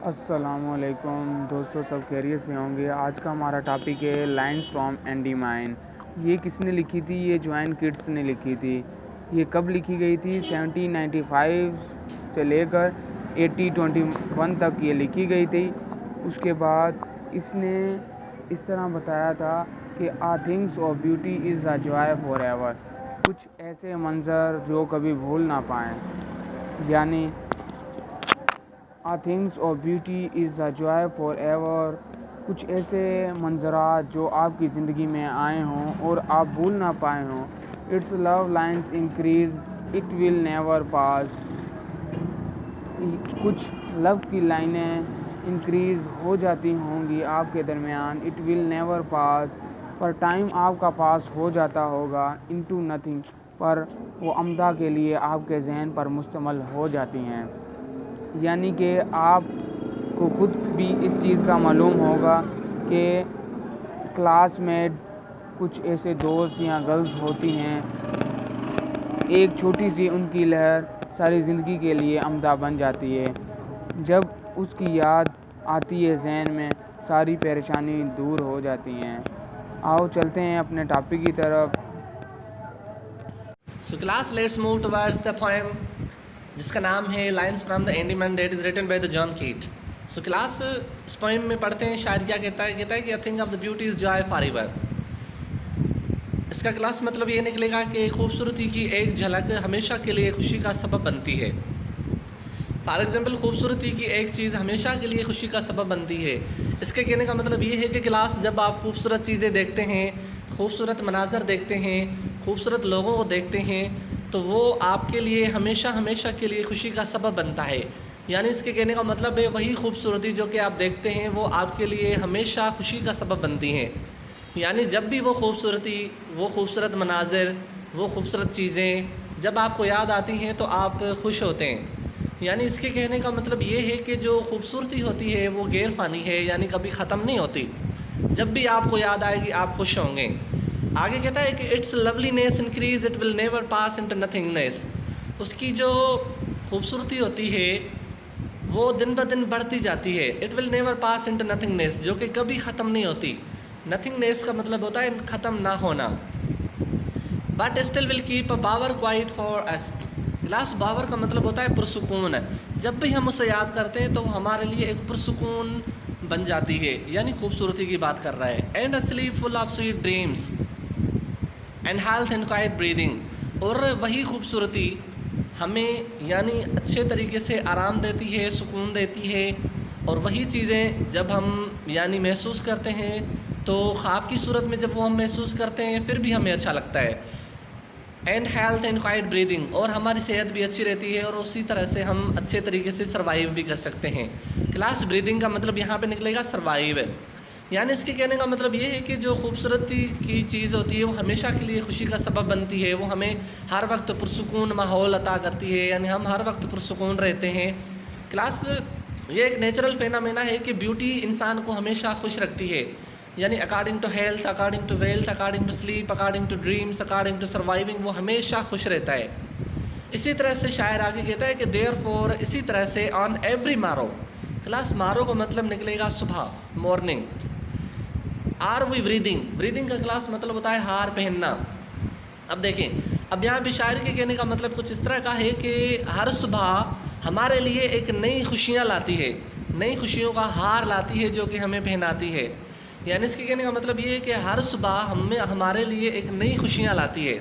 अस्सलामुअलैकुम दोस्तों, सब खैरियत से होंगे। आज का हमारा टॉपिक है लाइन्स फ्रॉम एंडीमाइन। ये किसने लिखी थी? ये जॉइन किड्स ने लिखी थी। ये कब लिखी गई थी? 1795 से लेकर 1821 तक ये लिखी गई थी। उसके बाद इसने इस तरह बताया था कि a things of beauty is a joy for ever. कुछ ऐसे मंज़र जो कभी भूल ना पाएँ, यानी a things of beauty is a joy for ever. कुछ ऐसे मंजरात जो आपकी ज़िंदगी में आए हों और आप भूल ना पाए हों। It's love lines increase it will never पास। कुछ लव की लाइनें इंक्रीज़ हो जाती होंगी आपके दरमियान, इट विल नेवर पास, पर टाइम आपका पास हो जाता होगा इनटू नथिंग, पर वो अमदा के लिए आपके जहन पर मुश्तमल हो जाती हैं। यानी कि आपको खुद भी इस चीज़ का मालूम होगा कि क्लास में कुछ ऐसे दोस्त या गर्ल्स होती हैं, एक छोटी सी उनकी लहर सारी ज़िंदगी के लिए अमदा बन जाती है। जब उसकी याद आती है जहन में, सारी परेशानी दूर हो जाती हैं। आओ चलते हैं अपने टॉपिक की तरफ। So class, let's move towards the poem जिसका नाम है lines from the Endymion that is written by the John Keats. So class, इस पोएम में पढ़ते हैं शायर क्या कहता है कि a thing of the beauty is Joy for ever. इसका क्लास मतलब ये निकलेगा कि खूबसूरती की एक झलक हमेशा के लिए खुशी का सबब बनती है। फॉर एग्जाम्पल, खूबसूरती की एक चीज़ हमेशा के लिए खुशी का सबब बनती है। इसके कहने का मतलब ये है कि क्लास, जब आप खूबसूरत चीज़ें देखते हैं, खूबसूरत मनाजर देखते हैं, खूबसूरत लोगों को देखते हैं, तो वो आपके लिए हमेशा के लिए खुशी का सबब बनता है। यानी इसके कहने का मतलब है वही खूबसूरती जो कि आप देखते हैं वो आपके लिए हमेशा खुशी का सबब बनती हैं। यानी जब भी वो खूबसूरती, वो खूबसूरत मनाजिर, वो खूबसूरत चीज़ें जब आपको याद आती हैं तो आप खुश होते हैं। यानी इसके कहने का मतलब ये है कि जो खूबसूरती होती है वो गैर फ़ानी है, यानी कभी ख़त्म नहीं होती। जब भी आपको याद आएगी आप खुश होंगे। आगे कहता है कि it's loveliness increase it will never pass into nothingness. उसकी जो खूबसूरती होती है वो दिन ब दिन बढ़ती जाती है। It will never pass into nothingness, जो कि कभी ख़त्म नहीं होती। नथिंगनेस का मतलब होता है ख़त्म ना होना। But still will keep a bower quiet for us. Last bower का मतलब होता है पुरसुकून। जब भी हम उसे याद करते हैं तो हमारे लिए एक पुरसुकून बन जाती है, यानी खूबसूरती की बात कर रहा है। And a slip full of sweet dreams and health and quite breathing. और वही खूबसूरती हमें यानी अच्छे तरीके से आराम देती है, सुकून देती है। और वही चीज़ें जब हम यानी महसूस करते हैं तो ख्वाब की सूरत में जब वो हम महसूस करते हैं फिर भी हमें अच्छा लगता है। And health and quite breathing, और हमारी सेहत भी अच्छी रहती है और उसी तरह से हम अच्छे तरीके से सर्वाइव भी कर सकते हैं। क्लास, ब्रीदिंग का मतलब यहाँ पे निकलेगा सर्वाइव। यानी इसके कहने का मतलब ये है कि जो खूबसूरती की चीज़ होती है वो हमेशा के लिए खुशी का सबब बनती है। वो हमें हर वक्त पुरसुकून माहौल अता करती है, यानी हम हर वक्त पुरसुकून रहते हैं। क्लास, ये एक नेचुरल फेनामेना है कि ब्यूटी इंसान को हमेशा खुश रखती है। यानी according to health, according to wealth, according to sleep, according to dreams, according to surviving, वो हमेशा खुश रहता है। इसी तरह से शायर आगे कहता है कि देयर फॉर, इसी तरह से ऑन एवरी मारो। क्लास, मारो का मतलब निकलेगा सुबह, morning. Are we breathing, breathing का क्लास मतलब होता है हार पहनना। अब देखें, अब यहाँ भी शायर के कहने का मतलब कुछ इस तरह का है कि हर सुबह हमारे लिए एक नई खुशियाँ लाती है, नई खुशियों का हार लाती है जो कि हमें पहनाती है। यानी इसके कहने का मतलब ये है कि हर सुबह हमारे लिए एक नई खुशियाँ लाती है।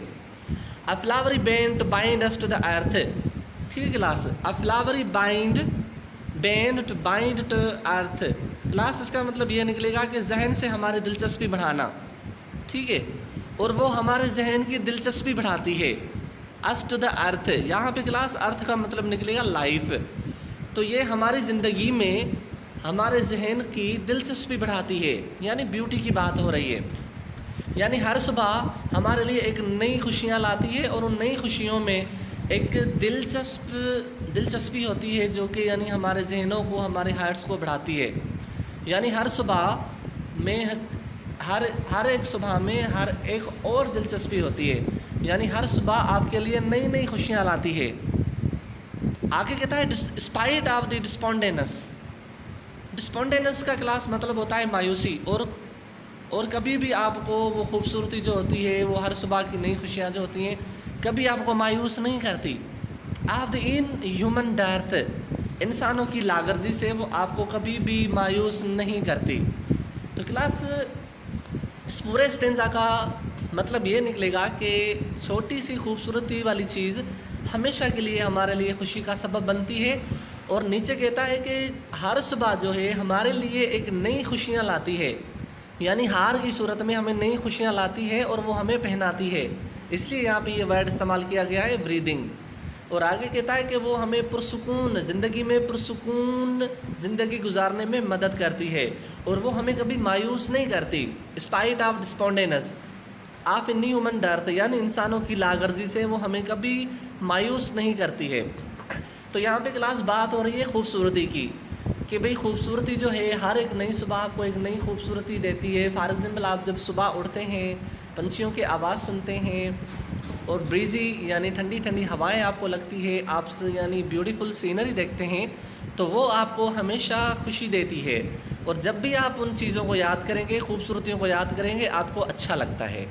A flowery band bind us to the earth. ठीक है class, a flowery band to bind to earth. Class, इसका मतलब ये निकलेगा कि जहन से हमारी दिलचस्पी बढ़ाना। ठीक है, और वो हमारे जहन की दिलचस्पी बढ़ाती है। अस टू द अर्थ, यहाँ पे क्लास अर्थ का मतलब निकलेगा लाइफ। तो ये हमारी ज़िंदगी में हमारे जहन की दिलचस्पी बढ़ाती है, यानी ब्यूटी की बात हो रही है। यानी हर सुबह हमारे लिए एक नई खुशियाँ लाती है और उन नई खुशियों में एक दिलचस्पी होती है जो कि यानी हमारे जहनों को, हमारे हार्ट्स को बढ़ाती है। यानी हर सुबह में हर एक सुबह में हर एक और दिलचस्पी होती है। यानी हर सुबह आपके लिए नई नई खुशियाँ लाती है। आगे कहता है spite of the despondence, despondence का क्लास मतलब होता है मायूसी, और कभी भी आपको वो खूबसूरती जो होती है, वो हर सुबह की नई खुशियाँ जो होती हैं, कभी आपको मायूस नहीं करती। आप द इन ह्यूमन डर्थ, इंसानों की लागर्जी से वो आपको कभी भी मायूस नहीं करती। तो क्लास इस पूरे स्टेंजा का मतलब ये निकलेगा कि छोटी सी खूबसूरती वाली चीज़ हमेशा के लिए हमारे लिए खुशी का सबब बनती है। और नीचे कहता है कि हर सुबह जो है हमारे लिए एक नई खुशियाँ लाती है, यानी हार की सूरत में हमें नई खुशियाँ लाती है और वो हमें पहनाती है। इसलिए यहाँ पे ये वर्ड इस्तेमाल किया गया है, ब्रीदिंग। और आगे कहता है कि वो हमें पुरसुकून ज़िंदगी में पुरसुकून ज़िंदगी गुजारने में मदद करती है, और वो हमें कभी मायूस नहीं करती। Spite of despondence of in human dearth, यानी इंसानों की लागर्जी से वो हमें कभी मायूस नहीं करती है। तो यहाँ पे क्लास बात हो रही है खूबसूरती की, कि भाई खूबसूरती जो है हर एक नई सुबह आपको एक नई खूबसूरती देती है। फॉर एग्ज़ाम्पल, आप जब सुबह उठते हैं, पंछियों की आवाज़ सुनते हैं और ब्रीज़ी यानी ठंडी ठंडी हवाएं आपको लगती है, आप यानी ब्यूटीफुल सीनरी देखते हैं, तो वो आपको हमेशा खुशी देती है। और जब भी आप उन चीज़ों को याद करेंगे, खूबसूरतियों को याद करेंगे, आपको अच्छा लगता है।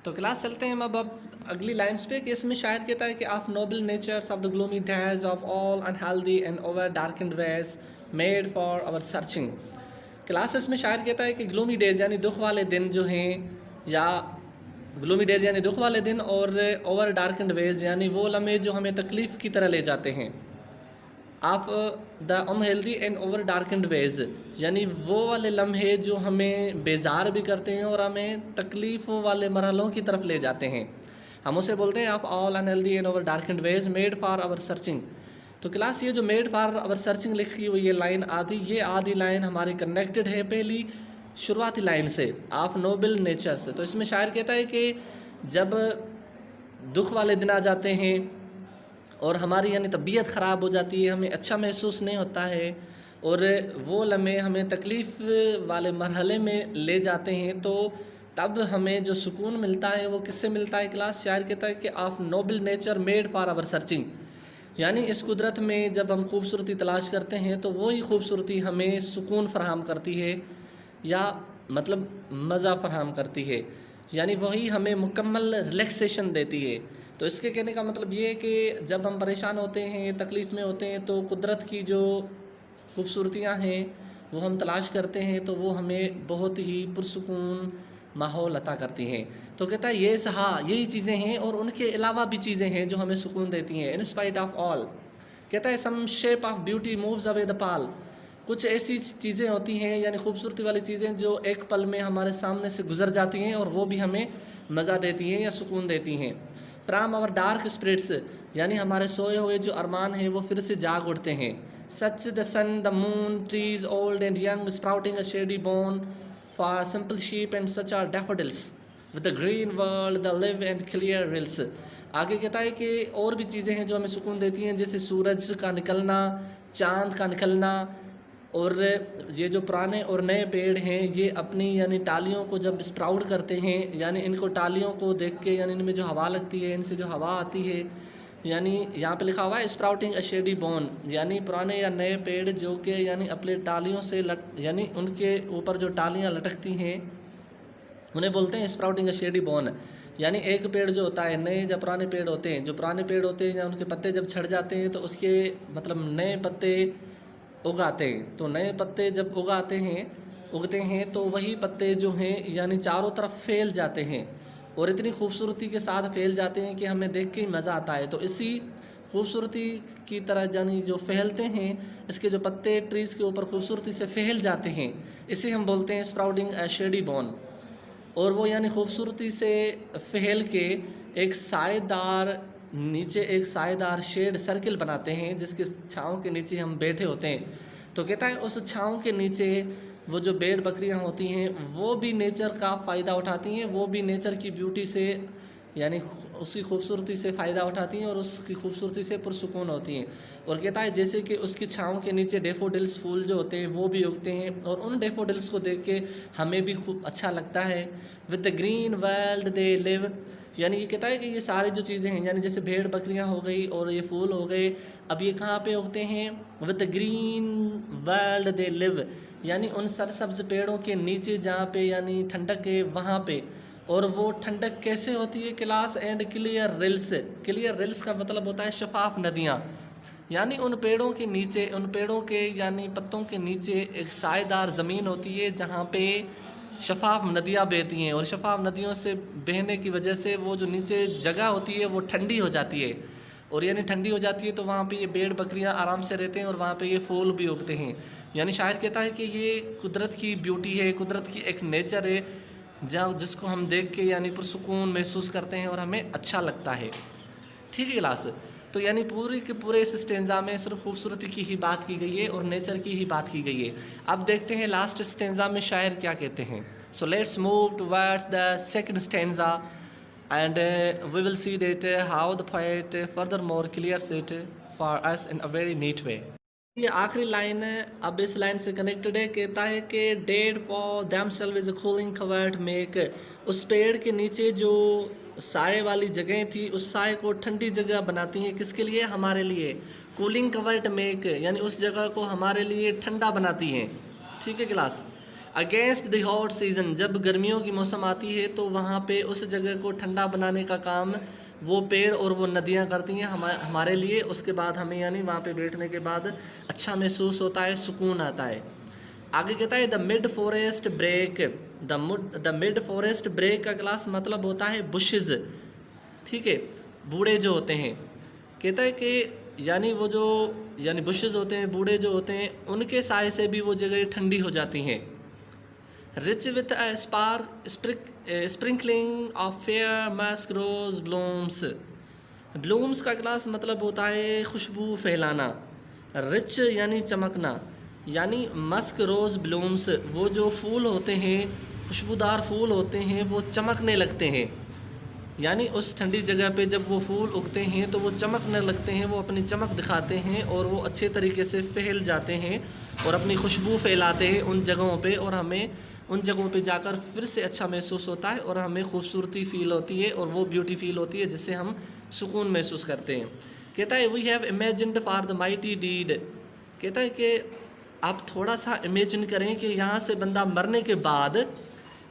तो क्लास चलते हैं हम अब अगली लाइन्स पे, कि इसमें शायर कहता है कि of noble natures of the gloomy days of all unhealthy and over darkened ways made for our searching. Class इसमें शायर कहता है कि ग्लूमी डेज यानी दुख वाले दिन जो हैं, या ग्लूमी डेज यानी दुख वाले दिन, और ओवर डार्कन्ड वेज यानी वो लम्हे जो हमें तकलीफ़ की तरह ले जाते हैं। Of the unhealthy and over darkened ways यानी वो वाले लम्हे जो हमें बेजार भी करते हैं और हमें तकलीफ़ वाले मरहलों की तरफ ले जाते हैं, हम उसे बोलते हैं of all unhealthy and over darkened ways made for our searching. तो क्लास ये जो मेड फॉर आवर सर्चिंग लिखी हुई ये लाइन आधी लाइन हमारी कनेक्टेड है पहली शुरुआती लाइन से, ऑफ नोबल नेचर से। तो इसमें शायर कहता है कि जब दुख वाले दिन आ जाते हैं और हमारी यानी तबीयत ख़राब हो जाती है, हमें अच्छा महसूस नहीं होता है, और वो लम्हे हमें तकलीफ़ वाले मरहले में ले जाते हैं, तो तब हमें जो सुकून मिलता है वो किससे मिलता है। क्लास शायर कहता है कि of noble nature made for our searching, यानी इस कुदरत में जब हम खूबसूरती तलाश करते हैं तो वही खूबसूरती हमें सुकून फराहम करती है, या मतलब मज़ा फराहम करती है, यानी वही हमें मुकम्मल रिलैक्सेशन देती है। तो इसके कहने का मतलब ये है कि जब हम परेशान होते हैं, तकलीफ़ में होते हैं, तो कुदरत की जो खूबसूरतियाँ हैं वो हम तलाश करते हैं, तो वो हमें बहुत ही पुरसुकून माहौल अता करती हैं। तो कहता है ये यही चीज़ें हैं, और उनके अलावा भी चीज़ें हैं जो हमें सुकून देती हैं। इन स्पाइट ऑफ ऑल, कहता है some shape of beauty moves away the pall, कुछ ऐसी चीज़ें होती हैं यानी खूबसूरती वाली चीज़ें जो एक पल में हमारे सामने से गुजर जाती हैं और वो भी हमें मज़ा देती हैं या सुकून देती हैं। फ्राम आवर डार्क स्पिरिट्स, यानी हमारे सोए हुए जो अरमान हैं वो फिर से जाग उठते हैं। Such the sun the moon trees old and young sprouting a shady boon for simple sheep and such are daffodils with the green world the live and clear rills. आगे कहता है कि और भी चीज़ें हैं जो हमें सुकून देती हैं, जैसे सूरज का निकलना, चाँद का निकलना, और ये जो पुराने और नए पेड़ हैं ये अपनी यानी टालियों को जब स्प्राउट करते हैं, यानी इनको टालियों को देख के यानी इनमें जो हवा लगती है, इनसे जो हवा आती है, यानी यहाँ पे लिखा हुआ है स्प्राउटिंग अ शेडी बोन, यानी पुराने या नए पेड़ जो कि यानी अपने टालियों से यानी उनके ऊपर जो टालियाँ लटकती हैं उन्हें बोलते हैं स्प्राउटिंग अ शेडी बोन। यानी एक पेड़ जो होता है, नए या पुराने पेड़ होते हैं, जो पुराने पेड़ होते हैं या उनके पत्ते जब झड़ जाते हैं तो उसके मतलब नए पत्ते उगाते हैं। तो नए पत्ते जब उगते हैं तो वही पत्ते जो हैं यानी चारों तरफ फैल जाते हैं और इतनी खूबसूरती के साथ फैल जाते हैं कि हमें देख के ही मज़ा आता है। तो इसी खूबसूरती की तरह यानी जो फैलते हैं, इसके जो पत्ते ट्रीज़ के ऊपर खूबसूरती से फैल जाते हैं, इसे हम बोलते हैं स्प्राउटिंग अ शेडी बोन। और वो यानी खूबसूरती से फैल के एक सायेदार शेड सर्किल बनाते हैं जिसके छाँव के नीचे हम बैठे होते हैं। तो कहता है उस छाँव के नीचे वो जो भेड़ बकरियां होती हैं वो भी नेचर का फ़ायदा उठाती हैं, वो भी नेचर की ब्यूटी से यानी उसकी खूबसूरती से फ़ायदा उठाती हैं और उसकी खूबसूरती से पुरसुकून होती हैं। और कहता है जैसे कि उसकी छाँव के नीचे डेफोडिल्स फूल जो होते हैं वो भी उगते हैं और उन डेफोडिल्स को देख के हमें भी खूब अच्छा लगता है। With the green world they live, यानी ये कहता है कि ये सारी जो चीज़ें हैं, यानी जैसे भेड़ बकरियां हो गई और ये फूल हो गए, अब ये कहाँ पे उगते हैं? With the green world they live, यानी उन सरसब्ज पेड़ों के नीचे जहाँ पे यानी ठंडक है वहाँ पे। और वो ठंडक कैसे होती है class? And clear reels, clear reels का मतलब होता है शफाफ नदियाँ, यानी उन पेड़ों के नीचे, उन पेड़ों के यानी पत्तों के नीचे एक साएदार ज़मीन होती है जहाँ पे शफाफ नदियाँ बहती हैं, और शफाफ नदियों से बहने की वजह से वो जो नीचे जगह होती है वो ठंडी हो जाती है, और यानी ठंडी हो जाती है तो वहाँ पे ये भेड़ बकरियाँ आराम से रहते हैं और वहाँ पे ये फूल भी उगते हैं। यानी शायर कहता है कि ये कुदरत की ब्यूटी है, कुदरत की एक नेचर है जहाँ जिसको हम देख के यानी पुरसुकून महसूस करते हैं और हमें अच्छा लगता है। ठीक है क्लास, तो यानी पूरी के पूरे इस स्टेंजा में सिर्फ खूबसूरती की ही बात की गई है और नेचर की ही बात की गई है। अब देखते हैं लास्ट स्टेंजा में शायर क्या कहते हैं। So let's move towards the second stanza and we will see that how the poet further more clears it for us in a very neat way. ये आखिरी लाइन है, अब इस लाइन से कनेक्टेड है, कहता है कि dead for themselves is a cooling covert make, उस पेड़ के नीचे जो साए वाली जगह थी उस साए को ठंडी जगह बनाती हैं, किसके लिए? हमारे लिए। कूलिंग कवर्ट मेक, यानी उस जगह को हमारे लिए ठंडा बनाती हैं। ठीक है class. Against the hot season, जब गर्मियों की मौसम आती है तो वहाँ पे उस जगह को ठंडा बनाने का काम वो पेड़ और वो नदियाँ करती हैं हमारे लिए। उसके बाद हमें यानी वहाँ पे बैठने के बाद अच्छा महसूस होता है, सुकून आता है। आगे कहता है the mid forest brake, the mid forest brake का क्लास मतलब होता है बुशेस। ठीक है, बूढ़े जो होते हैं, कहता है कि यानी वो जो यानी बुशेस होते हैं, बूढ़े जो होते हैं, उनके साए से भी वो जगह ठंडी हो जाती हैं। Rich with a sprinkling of fair musk rose blooms, blooms का क्लास मतलब होता है खुशबू फैलाना। रिच यानी चमकना, यानी मस्क रोज़ ब्लूम्स, वो जो फूल होते हैं, खुशबूदार फूल होते हैं, वो चमकने लगते हैं। यानी उस ठंडी जगह पे जब वो फूल उगते हैं तो वो चमकने लगते हैं, वो अपनी चमक दिखाते हैं और वो अच्छे तरीके से फैल जाते हैं और अपनी खुशबू फैलाते हैं उन जगहों पे, और हमें उन जगहों पे जाकर फिर से अच्छा महसूस होता है और हमें खूबसूरती फील होती है और वो ब्यूटी फील होती है जिससे हम सुकून महसूस करते हैं। कहता है we have imagined for the mighty deed, कहता है कि आप थोड़ा सा इमेजिन करें कि यहाँ से बंदा मरने के बाद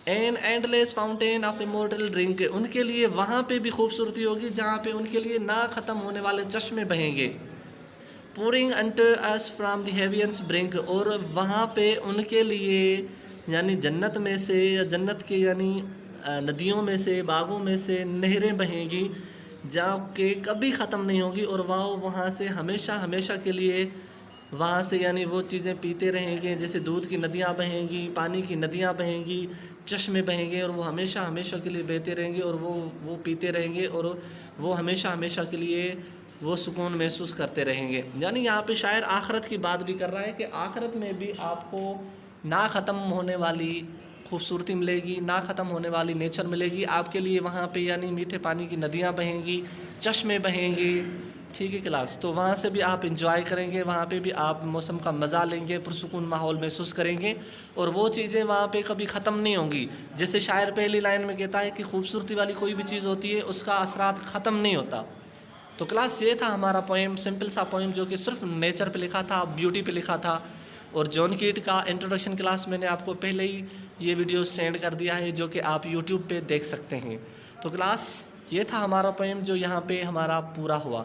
an endless fountain of immortal drink, उनके लिए वहाँ पे भी खूबसूरती होगी जहाँ पे उनके लिए ना ख़त्म होने वाले चश्मे बहेंगे। पूरिंग अंटर अस फ्राम द हेवियंस ब्रिंक, और वहाँ पे उनके लिए यानी जन्नत में से या जन्नत के यानी नदियों में से, बागों में से नहरें बहेंगी जहाँ के कभी ख़त्म नहीं होगी, और वहाँ से हमेशा हमेशा के लिए वहाँ से यानी वो चीज़ें पीते रहेंगे, जैसे दूध की नदियाँ बहेंगी, पानी की नदियाँ बहेंगी, चश्मे बहेंगे, और वो हमेशा हमेशा के लिए बहते रहेंगे और वो पीते रहेंगे और वो हमेशा हमेशा के लिए वो सुकून महसूस करते रहेंगे। यानी यहाँ पे शायर आखरत की बात भी कर रहा है कि आखरत में भी आपको ना ख़त्म होने वाली खूबसूरती मिलेगी, ना ख़त्म होने वाली नेचर मिलेगी आपके लिए वहाँ पे, यानी मीठे पानी की नदियाँ बहेंगी, चश्मे बहेंगे। ठीक है क्लास, तो वहाँ से भी आप इंजॉय करेंगे, वहाँ पे भी आप मौसम का मज़ा लेंगे, पुरसुकून माहौल महसूस करेंगे, और वो चीज़ें वहाँ पे कभी ख़त्म नहीं होंगी। जैसे शायर पहली लाइन में कहता है कि खूबसूरती वाली कोई भी चीज़ होती है उसका असरात ख़त्म नहीं होता। तो क्लास ये था हमारा पोएम, सिंपल सा पोएम जो कि सिर्फ नेचर पे लिखा था, ब्यूटी पे लिखा था। और जॉन कीट का इंट्रोडक्शन क्लास मैंने आपको पहले ही ये वीडियो सेंड कर दिया है जो कि आप यूट्यूब पे देख सकते हैं। तो क्लास ये था हमारा पोएम जो यहाँ पे हमारा पूरा हुआ।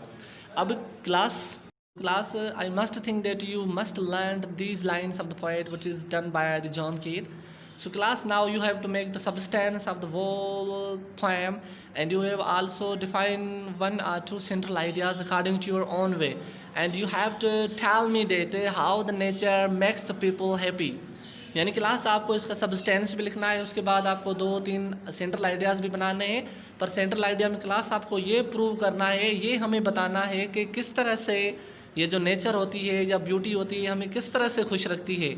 अब class I must think that you must learn these lines of the poet which is done by the John कीट। So class, now you have to make the substance of the whole poem, and you have also define one or two central ideas according to your own way, and you have to tell me that how the nature makes the people happy. यानी class आपको इसका substance भी लिखना है, उसके बाद आपको 2-3 central ideas भी बनाने हैं। पर सेंट्रल आइडिया में क्लास आपको ये प्रूव करना है, ये हमें बताना है कि किस तरह से ये जो नेचर होती है या ब्यूटी होती है हमें किस तरह से खुश रखती है।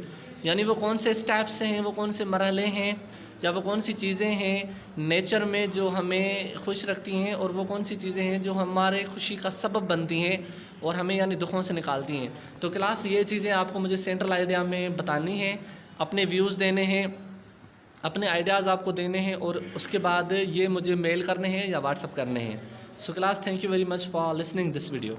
यानी वो कौन से स्टेप्स हैं, वो कौन से मरहले हैं, या वो कौन सी चीज़ें हैं नेचर में जो हमें खुश रखती हैं, और वो कौन सी चीज़ें हैं जो हमारे खुशी का सबब बनती हैं और हमें यानी दुखों से निकालती हैं। तो क्लास ये चीज़ें आपको मुझे सेंट्रल आइडिया में बतानी है, अपने व्यूज़ देने हैं, अपने आइडियाज़ आपको देने हैं और उसके बाद ये मुझे मेल करने हैं या व्हाट्सअप करने हैं। So class, thank you very much for listening this video.